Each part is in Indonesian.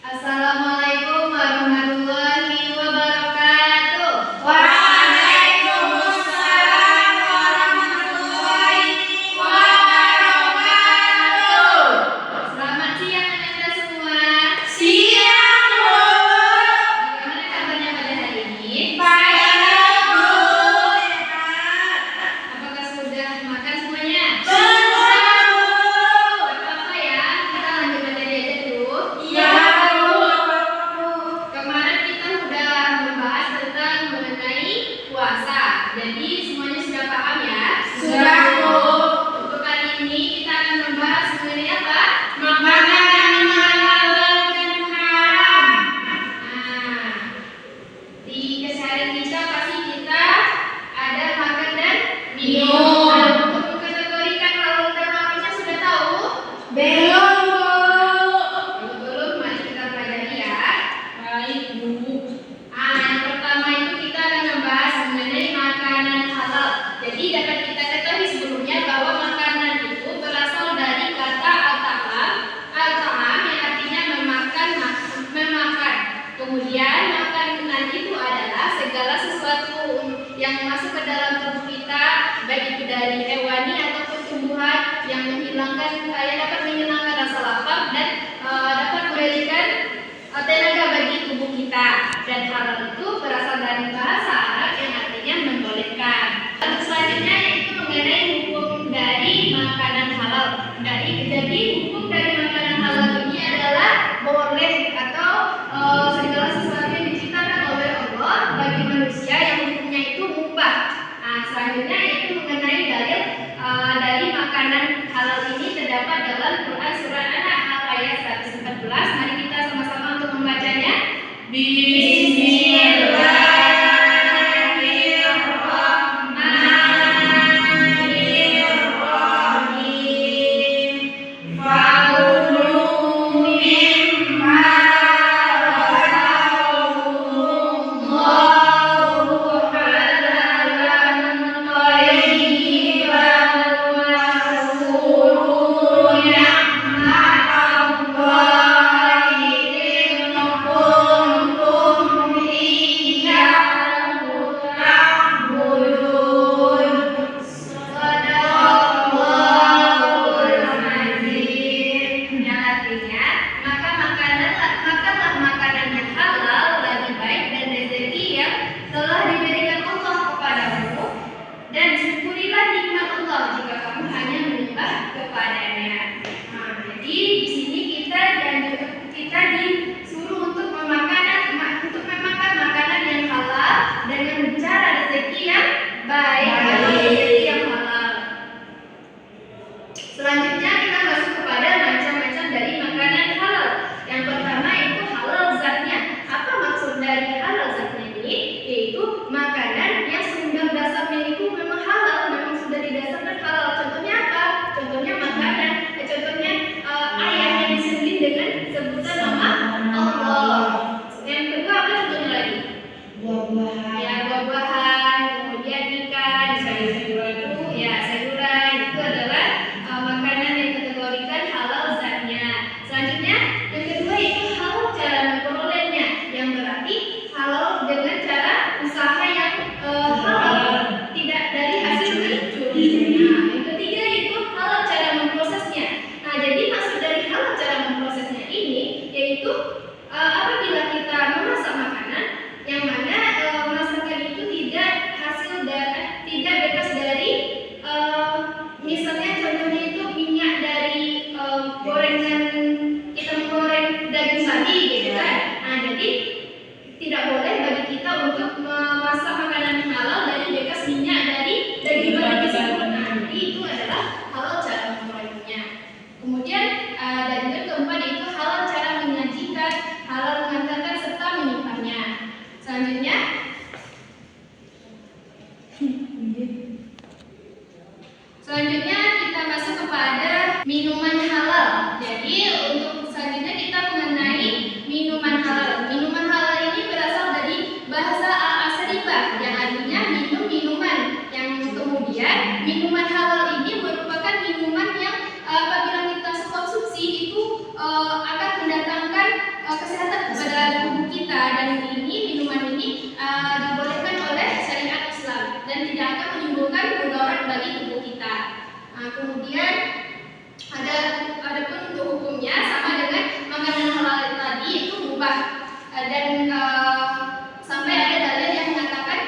Assalamualaikum warahmatullahi wabarakatuh. Waalaikumsalam warahmatullahi wabarakatuh. Selamat siang anak-anak semua. Siang, Bu. Bagaimana kabarnya pada hari ini? Baik, Bu. Apakah sudah makan semuanya? Sudah, Bu. Apa ya? Kita lanjut materi aja dulu. Iya, Bu. Kemarin kita sudah membahas tentang mengenai puasa. Jadi semuanya sudah paham ya? Sudah, Bu. Untuk kali ini kita akan membahas mengenai apa? Makanan yang halal dan haram. Nah, di keseharian kita pasti kita ada makan dan minum. Nah, untuk mengkategorikan halal dan haramnya sudah tahu? Belum, Bu. Kalau belum, mari kita pelajari ya. Baik, Bu. Yang pertama itu kita akan membahas mengenai makanan halal. Jadi dapat kita ketahui sebelumnya bahwa makanan itu berasal dari kata al-ta'am. Al-ta'am yang artinya memakan. Kemudian makanan itu adalah segala sesuatu yang masuk ke dalam tubuh kita, baik itu dari hewani ataupun tumbuhan yang dapat menghilangkan rasa lapar dan dapat memberikan tenaga bagi tubuh kita. Dan halal itu berasal dari bahasa Arab yang artinya membolehkan. Lalu selanjutnya yaitu mengenai hukum dari makanan halal. Jadi hukum dari makanan halal ini adalah boleh atau segala sesuatu yang diciptakan oleh Allah bagi manusia yang hukumnya itu mubah. Selanjutnya yaitu mengenai dalil dari makanan halal ini terdapat dalam Quran surat An-Nahl ayat 114. Mari kita sama-sama untuk membacanya. Bismillahirrahmanirrahim. Fakulu mimma razaqakumullahu halalan thayyiban wazkuru ni'matallahi in kuntum iyyahu ta'budun. Shadaqallahul azim. Yang artinya, makanlah makanan yang halal, lagi baik dan rezeki yang telah diberikan Allah kepadamu, dan syukurilah nikmat Allah jika kamu hanya menyembah kepadanya. Jadi di sini kita disuruh untuk memakan makanan yang halal dengan cara rezeki yang baik atau rezeki yang halal. Selanjutnya kita masuk kepada macam-macam dari makanan halal. Yang pertama itu halal zatnya. Apa maksud dari halal zatnya ini? Yaitu makanan yang sumber dasarnya itu memang halal, memang sudah didasarkan halal. Contohnya apa? Contohnya ayam yang disembelih dengan sebutan nama Allah. Yang kedua apa contohnya lagi? Ya, buah-buahan, kemudian ikan, sayuran itu adalah makanan yang kategorikan halal zatnya. Selanjutnya yang kedua itu halal cara memperolehnya, yang berarti halal dengan cara usaha yang halal, tidak dari hasil mencuri. Yang ketiga itu halal cara memprosesnya. Jadi maksud dari halal cara memprosesnya ini yaitu apabila kita memasak makanan yang mana masakan itu tidak bebas dari misalnya contohnya itu minyak dari gorengan kita menggoreng daging sapi gitu kan. Jadi tidak boleh bagi kita untuk memasak makanan yang halal dari bekas minyak dari daging babi tersebut. Jadi itu adalah halal cara memperolehnya. Kemudian dan yang keempat itu halal cara menyajikan, halal mengantarkan serta menyimpannya. Selanjutnya kita masuk kepada minuman halal. Jadi untuk selanjutnya kita mengenai minuman halal. Minuman halal ini berasal dari Kemudian ada pun untuk hukumnya sama dengan makanan halal tadi itu mubah. Dan sampai ada dalil yang mengatakan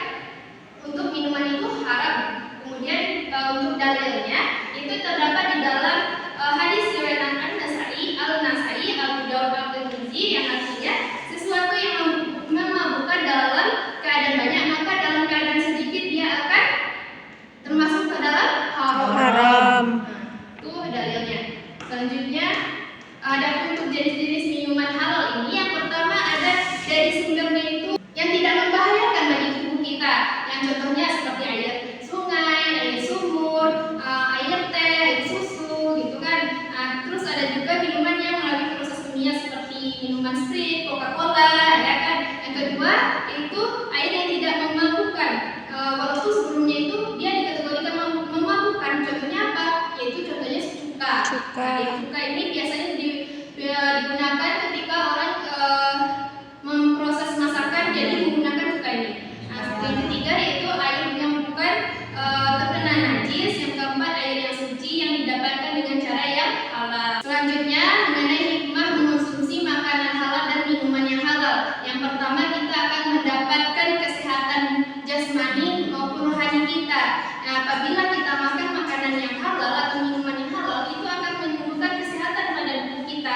untuk minuman itu haram. Kemudian untuk dalilnya itu terdapat di dalam hadis riwayat An-Nasai, Abu Dawud, At-Tirmidzi yang artinya sesuatu yang memabukkan dalam keadaan banyak maka dalam keadaan sedikit dia akan termasuk ke dalam haram. Itu dalilnya. Selanjutnya ada untuk jenis-jenis minuman halal ini yang pertama ada dari sumbernya itu yang tidak membahayakan bagi tubuh kita. Yang contohnya seperti air sungai, air sumur, air teh, air susu gitu kan. Terus ada juga minuman yang melalui proses kimia seperti minuman Sprite, Coca-Cola ya kan. Yang kedua itu air yang tidak memabukkan. Walaupun sebelumnya itu dia dikategorikan memabukkan. Contohnya apa? Yaitu contohnya cuka. Cuka ini biasanya digunakan ketika orang memproses masakan jadi menggunakan cuka ini. Yang ketiga yaitu air yang bukan terkena najis. Yang keempat air yang suci yang didapatkan dengan cara yang halal. Selanjutnya mengenai hikmah mengonsumsi makanan halal dan minuman yang halal. Yang pertama kita akan mendapatkan kesehatan jasmani maupun rohani kita. Apabila kita makan makanan yang halal atau minuman yang halal itu akan menyembuhkan kesehatan pada tubuh kita.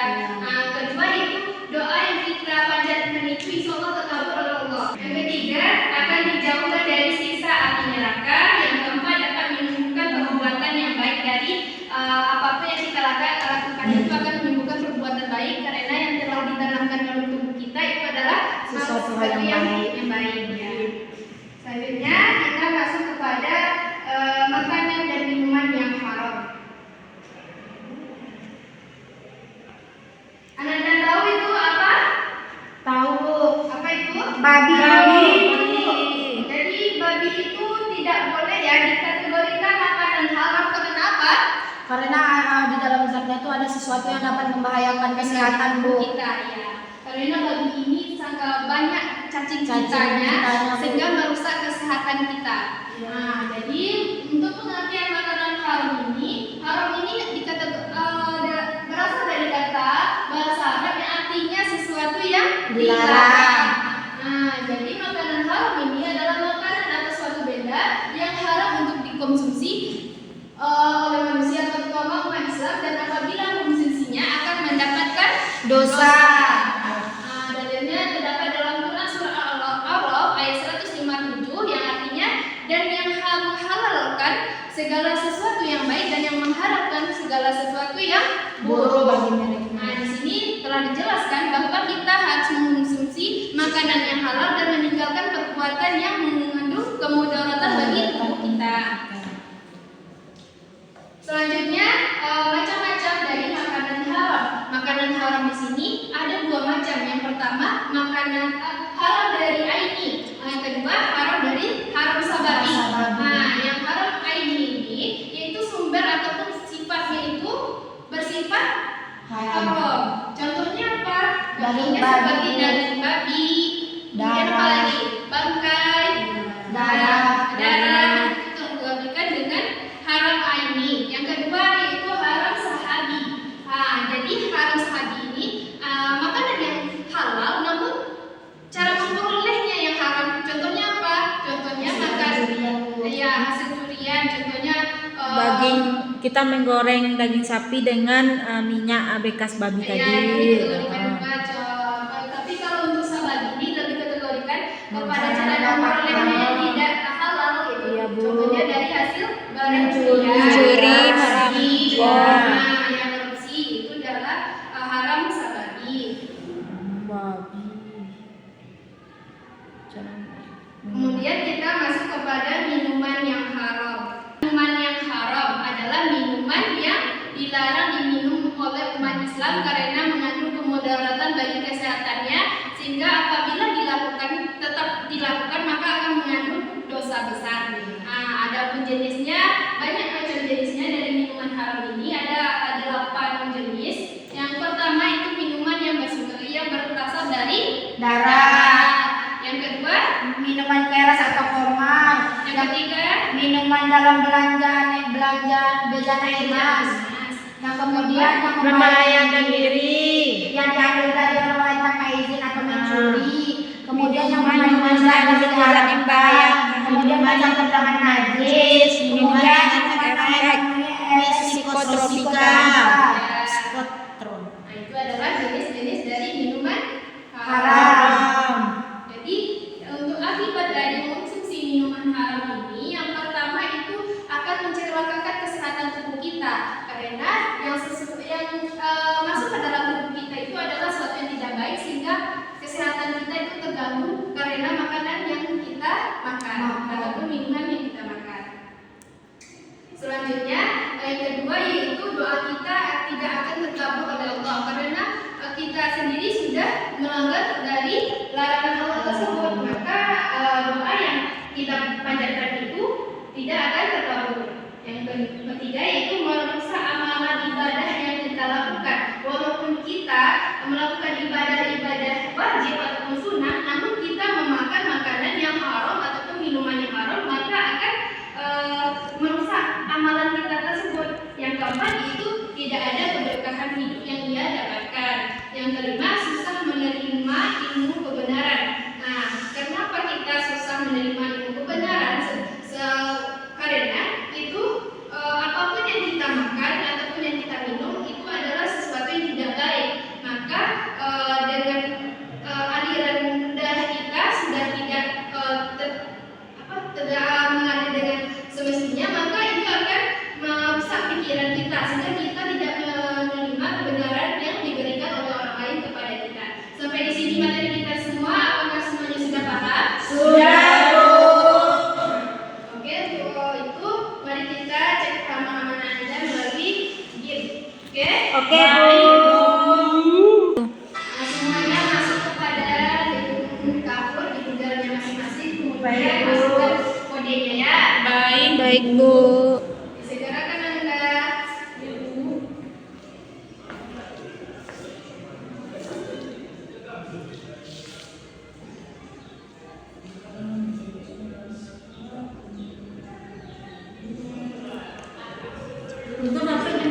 Kedua itu doa yang kita panjatkan itu insyaallah terkabul oleh Allah. Yang ketiga akan dijauhkan dari siksa api neraka. Yang keempat dapat menyembuhkan perbuatan yang baik dari apapun yang kita lakukan itu akan menyembuhkan perbuatan baik karena yang telah ditanamkan dalam tubuh kita itu adalah sesuatu hal yang baik ya. Selanjutnya kita masuk kepada makanan dan minuman yang haram. Anda tahu itu apa? Tahu. Apa itu? Babi. Jadi babi itu tidak boleh ya dikategorikan makanan haram. Kenapa? Karena di dalam zatnya itu ada sesuatu yang dapat membahayakan kesehatan kita ya. Karena babi ini sangat banyak cacing-cacingnya sehingga merusak kesehatan kita. Jadi untuk pengertian makanan haram ini berasal dari kata bahasa Arab yang artinya sesuatu yang dilarang. Jadi makanan haram ini adalah makanan atau suatu benda yang haram untuk dikonsumsi oleh manusia terutama umat Islam dan apabila mengkonsumsinya akan mendapatkan dosa. Dalilnya terdapat dalam Quran surah Al-A'raf ayat 157 yang artinya dan yang menghalalkan segala sesuatu yang baik dan yang mengharapkan segala sesuatu yang buruk bagi mereka. Di sini telah dijelaskan bahwa kita harus mengonsumsi makanan yang halal dan meninggalkan perbuatan yang mengandung kemudaratan bagi tubuh kita. Selanjutnya macam-macam dari makanan haram. Makanan haram di sini ada dua macam. Yang pertama makanan haram dari aini. Yang kedua haram sababi. Yang haram aini ini yaitu sumber ataupun sifatnya itu bersifat haram. Contohnya apa? Seperti daging babi, kemudian apa lagi? Bangkai, darah itu dikatakan dengan haram aini. Yang kedua yaitu haram sahabi. Jadi haram sahabi ini makanan yang halal namun cara memperolehnya yang haram. Contohnya apa? Contohnya makan hasil curian. Contohnya daging kita menggoreng daging sapi dengan minyak bekas babi tadi. Tapi kalau untuk sahabat ini lebih kategorikan kepada cara memperolehnya yang tidak halal gitu. Iya, Bu. Contohnya dari hasil barang Curi, merapi. Yang korupsi itu adalah haram sababi. Babi. Kemudian kita masuk kepada minuman yang haram. Minuman yang haram adalah minuman yang dilarang diminum oleh umat Islam karena mengandung kemudaratan bagi kesehatannya sehingga apabila tetap dilakukan maka akan mengandung dosa besar. Adapun jenisnya banyak macam jenisnya dari minuman haram ini ada 8 jenis. Yang pertama itu minuman yang berasal dari darah. Yang kedua Minuman keras atau formal. yang ketiga Minuman dalam belanjaan bejana emas. Yang kemudian yang membahayakan diri, yang diambil dari orang lain tanpa izin atau mencuri. Kemudian yang minuman yang membahayakan, kemudian baca tendangan najis, kemudian efek psikotropika. Nah, itu adalah jenis-jenis dari minuman haram. Jadi untuk akibat dari mengonsumsi minuman haram ini, yang pertama itu akan mencelakakan kesehatan tubuh kita, karena yang masuk ke dalam tubuh kita itu adalah sesuatu yang tidak baik, sehingga kesehatan kita itu terganggu karena makanan yang kita makan ataupun minuman yang kita makan. Selanjutnya, yang kedua yaitu doa kita tidak akan terkabul oleh Allah, karena kita sendiri sudah melanggar dari larangan Allah tersebut. Maka doa yang kita panjatkan itu tidak akan terkabul. Yang ketiga yaitu merusak amalan ibadah yang kita lakukan. Walaupun kita melakukan ibadah-ibadah wajib ataupun sunnah, namun kita memakan makanan yang haram ataupun minuman yang haram, maka akan merusak amalan kita tersebut. Yang keempat itu tidak ada keberkahan hidup yang ia dapatkan. Yang kelima, susah menerima ilmu kebenaran. Nah, kenapa kita susah menerima ilmu kebenaran? Karena itu apapun yang kita makan ataupun yang kita minum itu adalah sesuatu yang tidak baik. Maka dengan aliran darah kita sudah tidak mengalir dengan semestinya, maka itu akan merusak pikiran kita, sehingga kita tidak menerima kebenaran yang diberikan oleh orang lain kepada kita. Sampai di sini materi kita semua, apakah semuanya sudah paham? Sudah. Oke, untuk itu mari kita cek pemahaman Anda melalui game. Oke? Nah, semuanya masuk kepada gedung kapur di bundarannya masing-masing, kemudian masukkan kodenya ya. Baik Bu. Segerakan Anda.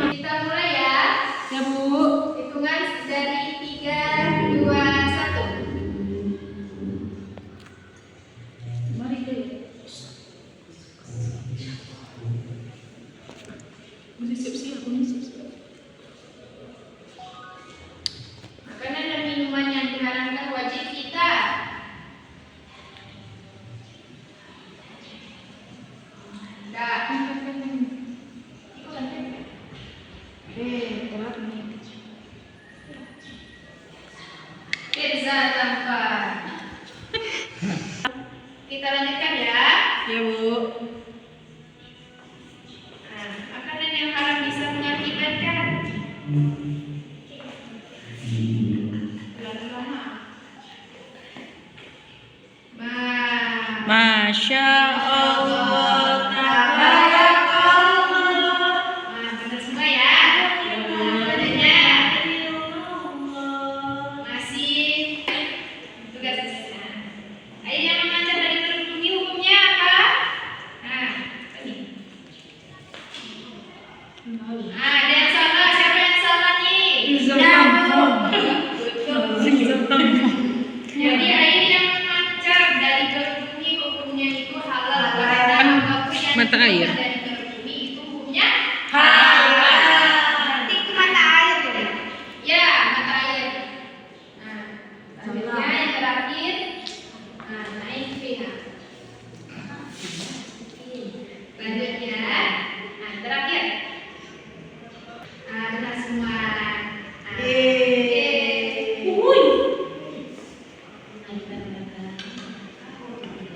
Kita mulai ya. Ya Bu. Hitungan dari 3, 2, 1. Mari deh. Makanan dan minuman yang diharamkan wajib kita. Pizza tanpa. Kita lanjutkan ya. Ya Bu. Nah, makanan yang haram bisa mengakibatkan Masya Allah. Nah, benar semua ya. Badannya masih tugas sisanya. Air yang memancar dari perut bumi hukumnya apa? Nah, ini. Nah, ada yang salah. Siapa yang salah nih? Jadi air yang memancar dari perut bumi hukumnya itu halal, karena apapun yang mata keluar air. dari perut bumi itu hukumnya Halal. Berarti itu mata air ya? ya, mata air. Nah, selanjutnya yang terakhir, nah naik pH. Selanjutnya, nah terakhir, nah benar semua. Nah,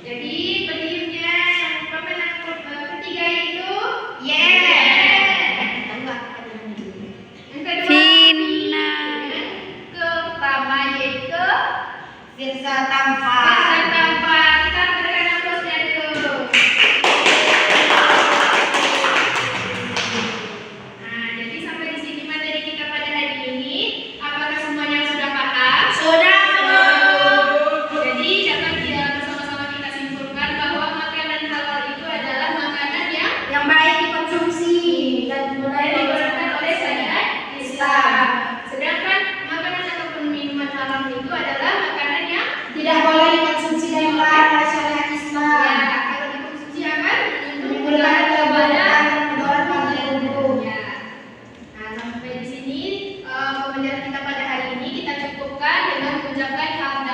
jadi pendiamnya yang pemenang ketiga itu yang kedua Vina. yang pertama yaitu Firza tanpa. Firza tanpa. Kita berikan aplausnya dulu. Nah, jadi sampai di sini materi kita pada hari ini. Apakah semuanya sudah paham? Sudah. Jadi dapat ya bersama-sama kita simpulkan bahwa makanan halal itu adalah makanan yang Yang baik dikonsumsi. sini pembelajaran kita pada hari ini kita cukupkan dengan mengucapkan hamdalillah.